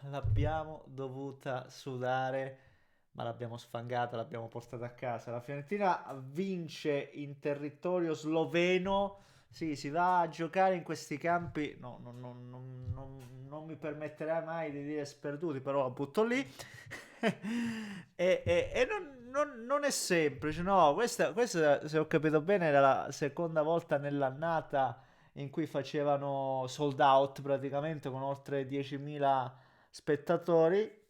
l'abbiamo dovuta sudare, ma l'abbiamo sfangata, l'abbiamo portata a casa. La Fiorentina vince in territorio sloveno. Sì, si va a giocare in questi campi. No, non mi permetterai mai di dire sperduti, però la butto lì. E non è semplice, no? Questa, se ho capito bene, era la seconda volta nell'annata in cui facevano sold out praticamente con oltre 10.000 spettatori.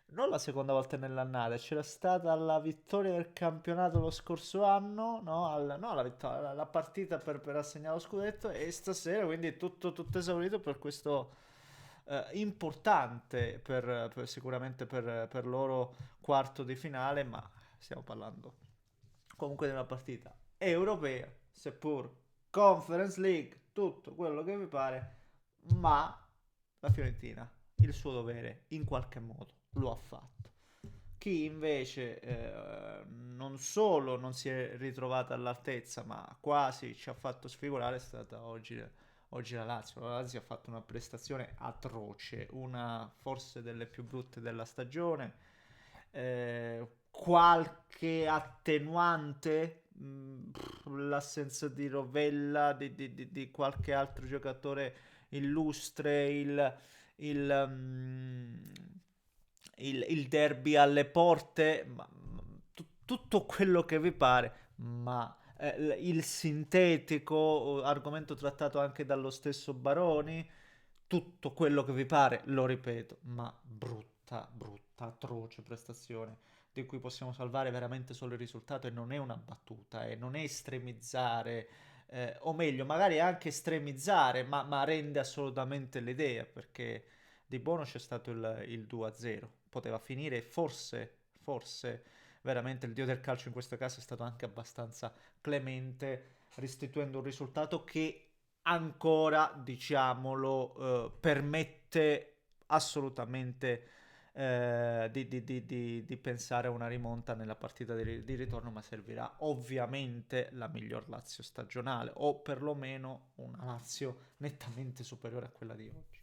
Non la seconda volta nell'annata, c'era stata la vittoria del campionato lo scorso anno, no, no, la, la partita per assegnare lo scudetto e stasera quindi è tutto esaurito per questo importante sicuramente per loro quarto di finale, ma stiamo parlando comunque di una partita europea, seppur Conference League, tutto quello che vi pare, ma la Fiorentina il suo dovere in qualche modo lo ha fatto. Chi invece non solo non si è ritrovata all'altezza, ma quasi ci ha fatto sfigurare è stata oggi la Lazio. La Lazio ha fatto una prestazione atroce, una forse delle più brutte della stagione. Qualche attenuante, l'assenza di Rovella, di qualche altro giocatore illustre, il, mm, il derby alle porte, tutto quello che vi pare, ma il sintetico, argomento trattato anche dallo stesso Baroni, tutto quello che vi pare, lo ripeto, ma brutta, atroce prestazione di cui possiamo salvare veramente solo il risultato e non è una battuta, e non è estremizzare, o meglio, magari anche estremizzare, ma rende assolutamente l'idea, perché di buono c'è stato il 2-0, poteva finire forse veramente il dio del calcio in questo caso è stato anche abbastanza clemente, restituendo un risultato che ancora, diciamolo, permette assolutamente di pensare a una rimonta nella partita di ritorno, ma servirà ovviamente la miglior Lazio stagionale, o perlomeno una Lazio nettamente superiore a quella di oggi.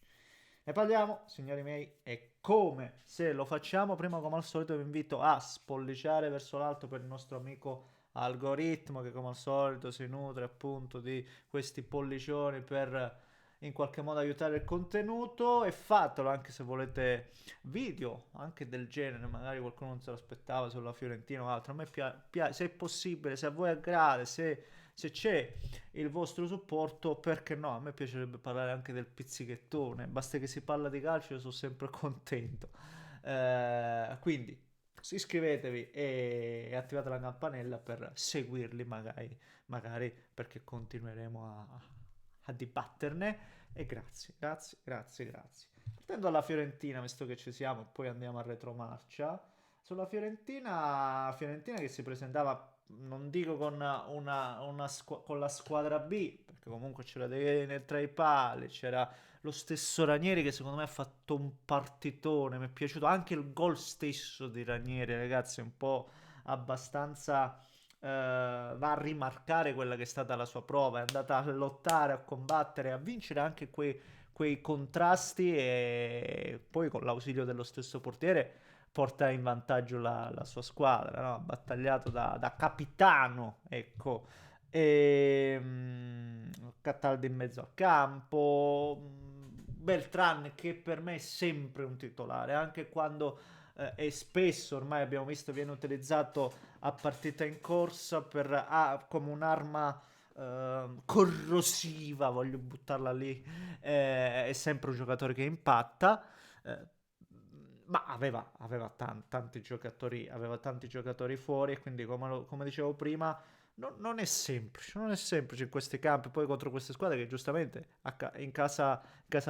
Ne parliamo, signori miei, e come se lo facciamo, prima come al solito vi invito a spolliciare verso l'alto per il nostro amico algoritmo che come al solito si nutre appunto di questi pollicioni per in qualche modo aiutare il contenuto, e fatelo anche se volete video anche del genere, magari qualcuno non se lo aspettava sulla Fiorentina o altro. A me piace, se è possibile, se a voi aggrada, se c'è il vostro supporto, perché no? A me piacerebbe parlare anche del pizzichettone, basta che si parla di calcio, io sono sempre contento. Quindi iscrivetevi e attivate la campanella per seguirli, magari perché continueremo a dibatterne. E grazie. Partendo dalla Fiorentina, visto che ci siamo, poi andiamo a retromarcia. Sulla Fiorentina che si presentava, non dico con, con la squadra B, perché comunque c'era De tra i pali, c'era lo stesso Ranieri che secondo me ha fatto un partitone, mi è piaciuto anche il gol stesso di Ranieri, ragazzi, è un po' abbastanza va a rimarcare quella che è stata la sua prova, è andata a lottare, a combattere, a vincere anche quei contrasti e poi con l'ausilio dello stesso portiere porta in vantaggio la sua squadra, no? Ha battagliato da capitano, ecco. E Cataldi in mezzo al campo, Beltran che per me è sempre un titolare, anche quando e spesso ormai abbiamo visto viene utilizzato a partita in corsa come un'arma corrosiva, voglio buttarla lì, è sempre un giocatore che impatta. eh, ma aveva tanti giocatori fuori, e quindi come dicevo prima non è semplice, non è semplice in questi campi, poi contro queste squadre che giustamente in casa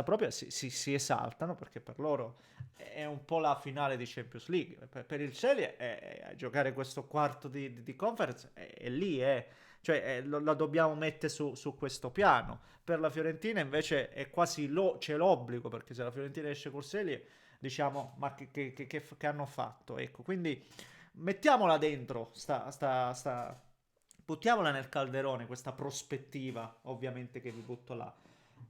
propria si esaltano, perché per loro è un po' la finale di Champions League. Per il Chelsea giocare questo quarto di conference è lì, cioè la dobbiamo mettere su questo piano. Per la Fiorentina invece è quasi c'è l'obbligo, perché se la Fiorentina esce col Serie, diciamo, ma che hanno fatto? Ecco, quindi mettiamola dentro, buttiamola nel calderone, questa prospettiva, ovviamente che vi butto là.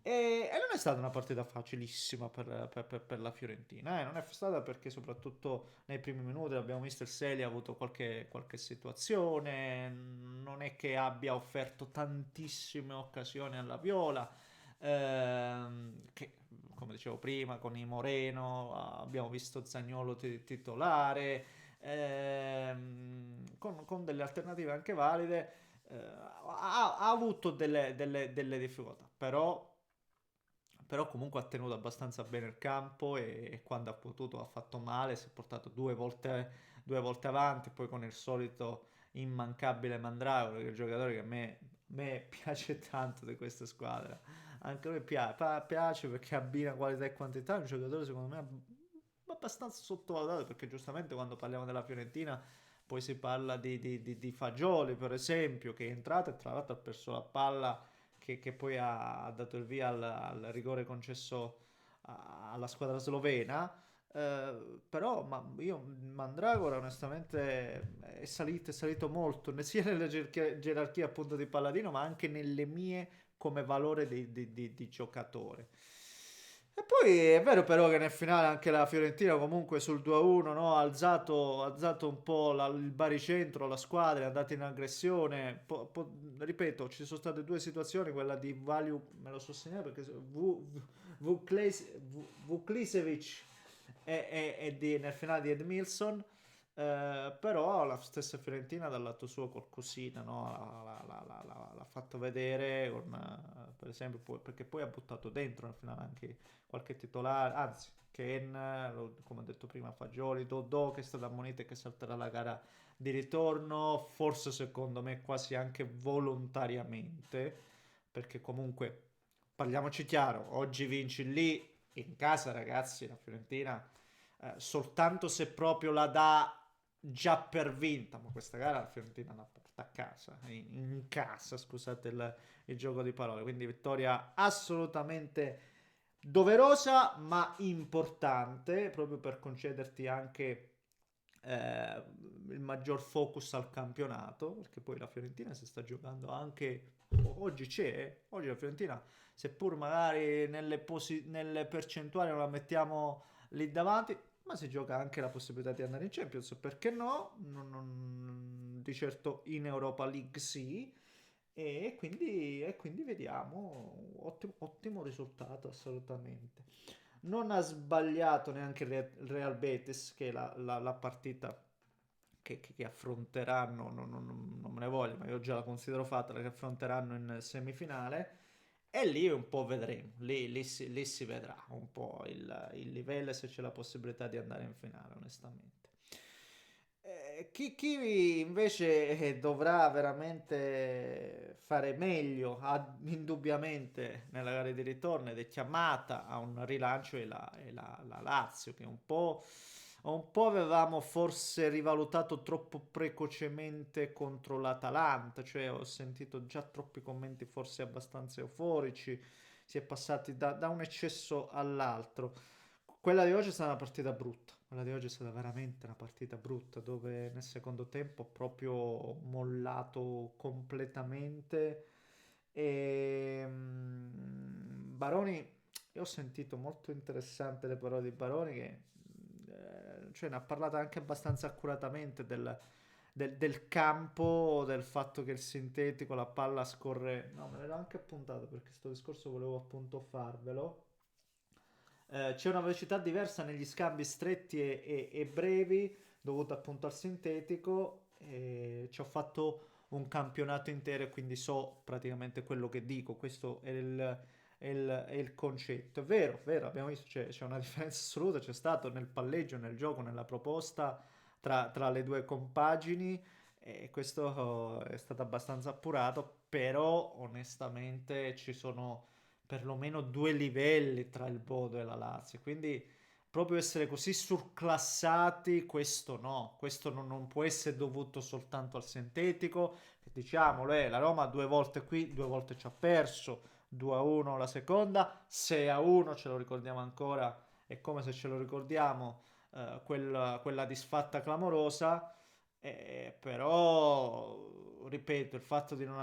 E non è stata una partita facilissima per la Fiorentina, non è stata, perché soprattutto nei primi minuti abbiamo visto il Sely ha avuto qualche situazione, non è che abbia offerto tantissime occasioni alla Viola, che come dicevo prima con i Moreno abbiamo visto Zaniolo titolare, con delle alternative anche valide. Ha avuto delle difficoltà, però comunque ha tenuto abbastanza bene il campo, e quando ha potuto ha fatto male, si è portato due volte avanti, poi con il solito immancabile Mandragora, che è il giocatore che a me piace tanto di questa squadra. Anche a me piace perché abbina qualità e quantità, è un giocatore secondo me abbastanza sottovalutato, perché giustamente quando parliamo della Fiorentina poi si parla di Fagioli, per esempio, che è entrato e tra l'altro ha perso la palla che poi ha dato il via al rigore concesso alla squadra slovena. Però io Mandragora onestamente è salito molto, sia nella gerarchia appunto di Palladino, ma anche nelle mie come valore di giocatore. E poi è vero però che nel finale anche la Fiorentina comunque sul 2-1, no, ha alzato un po' il baricentro, la squadra è andata in aggressione. Ripeto, ci sono state due situazioni, quella di Value, me lo so segnare perché Vuklisevic nel finale di Edmilson. Però la stessa Fiorentina dal lato suo qualcosina, no? L'ha fatto vedere con, per esempio, perché poi ha buttato dentro nel finale anche qualche titolare, anzi Ken, come ho detto prima, Fagioli, Dodò che è stato ammonito e che salterà la gara di ritorno, forse secondo me quasi anche volontariamente, perché comunque parliamoci chiaro, oggi vinci lì in casa, ragazzi, la Fiorentina soltanto se proprio la dà già per vinta, ma questa gara la Fiorentina la porta a casa, in casa, scusate il gioco di parole, quindi vittoria assolutamente doverosa ma importante, proprio per concederti anche eh, il maggior focus al campionato, perché poi la Fiorentina si sta giocando anche oggi oggi la Fiorentina, seppur magari nelle percentuali non la mettiamo lì davanti, ma si gioca anche la possibilità di andare in Champions, perché no? Di certo in Europa League sì, e quindi vediamo, ottimo risultato assolutamente. Non ha sbagliato neanche il Real Betis, che è la partita che affronteranno, non me ne voglio, ma io già la considero fatta, che affronteranno in semifinale. E lì un po' vedremo, lì si vedrà un po' il livello e se c'è la possibilità di andare in finale, onestamente. Chi invece dovrà veramente fare meglio, indubbiamente, nella gara di ritorno ed è chiamata a un rilancio è la Lazio, che un po' avevamo forse rivalutato troppo precocemente contro l'Atalanta, cioè ho sentito già troppi commenti forse abbastanza euforici, si è passati da un eccesso all'altro. Quella di oggi è stata una partita brutta, quella di oggi è stata veramente una partita brutta, dove nel secondo tempo ho proprio mollato completamente. Baroni, io ho sentito molto interessante le parole di Baroni, che cioè, ne ha parlato anche abbastanza accuratamente del campo, del fatto che il sintetico, la palla scorre. No, me l'ero anche appuntato perché questo discorso volevo appunto farvelo. C'è una velocità diversa negli scambi stretti e brevi, dovuta appunto al sintetico. Ci ho fatto un campionato intero e quindi so praticamente quello che dico. Questo è il concetto. È vero, vero, abbiamo visto c'è una differenza assoluta, c'è stato nel palleggio, nel gioco, nella proposta tra le due compagini, e questo è stato abbastanza appurato, però onestamente ci sono perlomeno due livelli tra il Bodo e la Lazio, quindi proprio essere così surclassati, questo no, questo non può essere dovuto soltanto al sintetico, che diciamolo, la Roma due volte qui, due volte ci ha perso, 2-1 la seconda, 6-1 ce lo ricordiamo ancora, è come se ce lo ricordiamo, quella disfatta clamorosa. Però, ripeto, il fatto di non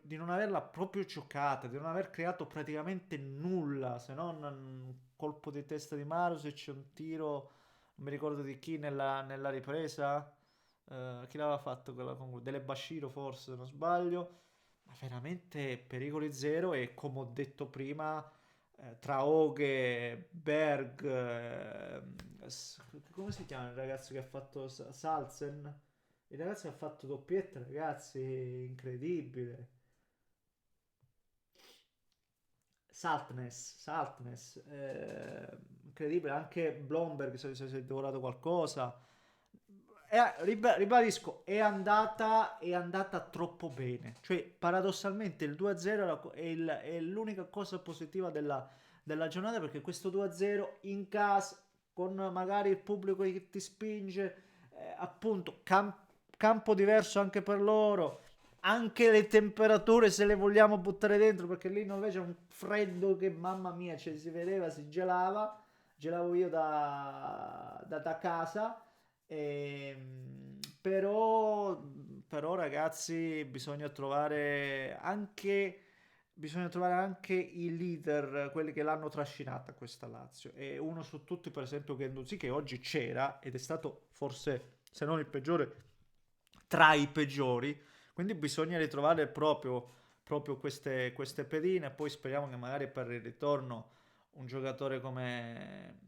di non averla proprio giocata, di non aver creato praticamente nulla, se non un colpo di testa di Marusic, un tiro, non mi ricordo di chi nella ripresa, chi l'aveva fatto quella delle Bashiro forse, se non sbaglio, ma veramente pericoli zero e come ho detto prima, tra Oghe, Berg, come si chiama il ragazzo che ha fatto Salzen? Il ragazzo che ha fatto doppietta, ragazzi, incredibile. Saltness, incredibile, anche Blomberg se si è devorato qualcosa. Ribadisco, è andata troppo bene. Cioè, paradossalmente il 2-0 è l'unica cosa positiva della giornata perché questo 2-0 in casa, con magari il pubblico che ti spinge, appunto, campo diverso anche per loro. Anche le temperature, se le vogliamo buttare dentro, perché lì in Norvegia è un freddo che mamma mia, cioè, si vedeva, si gelava. Gelavo io da casa. Però, ragazzi, bisogna trovare anche i leader, quelli che l'hanno trascinata questa Lazio. E uno su tutti, per esempio, Guendouzi, che oggi c'era ed è stato forse, se non il peggiore, tra i peggiori. Quindi bisogna ritrovare proprio queste pedine. Poi speriamo che magari per il ritorno un giocatore come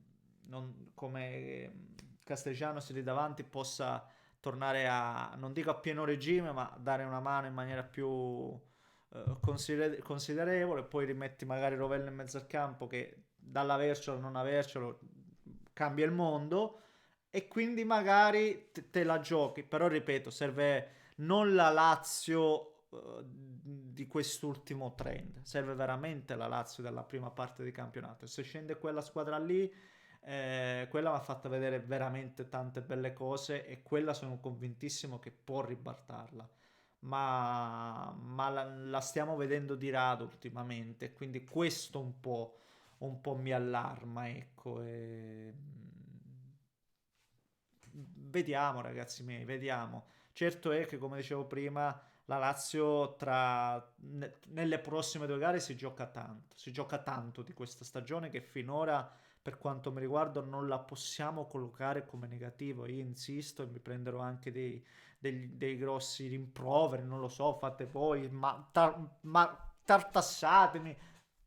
Castellanos lì davanti possa tornare non dico a pieno regime, ma dare una mano in maniera più considerevole. Poi rimetti magari Rovella in mezzo al campo che dall'avercelo a non avercelo cambia il mondo e quindi magari te la giochi. Però ripeto, serve non la Lazio di quest'ultimo trend, serve veramente la Lazio della prima parte di campionato. Se scende quella squadra lì, quella mi ha fatto vedere veramente tante belle cose e quella sono convintissimo che può ribaltarla. Ma la stiamo vedendo di rado ultimamente, quindi questo un po' mi allarma, ecco. Vediamo, ragazzi miei, vediamo. Certo è che, come dicevo prima, la Lazio nelle prossime due gare si gioca tanto di questa stagione che finora, per quanto mi riguarda, non la possiamo collocare come negativo. Io insisto e mi prenderò anche dei grossi rimproveri, non lo so, fate voi, ma tartassatemi.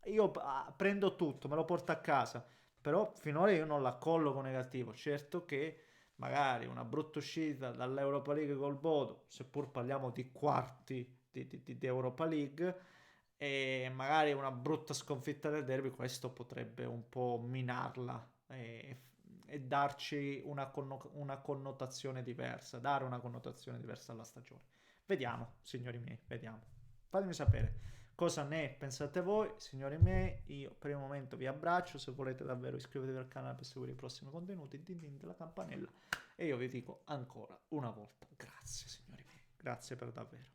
Io prendo tutto, me lo porto a casa, però finora io non la colloco negativo. Certo che magari una brutta uscita dall'Europa League col Bodo, seppur parliamo di quarti di Europa League, e magari una brutta sconfitta del derby, questo potrebbe un po' minarla e darci una connotazione diversa, dare una connotazione diversa alla stagione. Vediamo, signori miei, vediamo. Fatemi sapere cosa ne pensate voi, signori miei. Io per il momento vi abbraccio. Se volete davvero iscrivetevi al canale per seguire i prossimi contenuti, din din della campanella. E io vi dico ancora una volta grazie, signori miei. Grazie per davvero.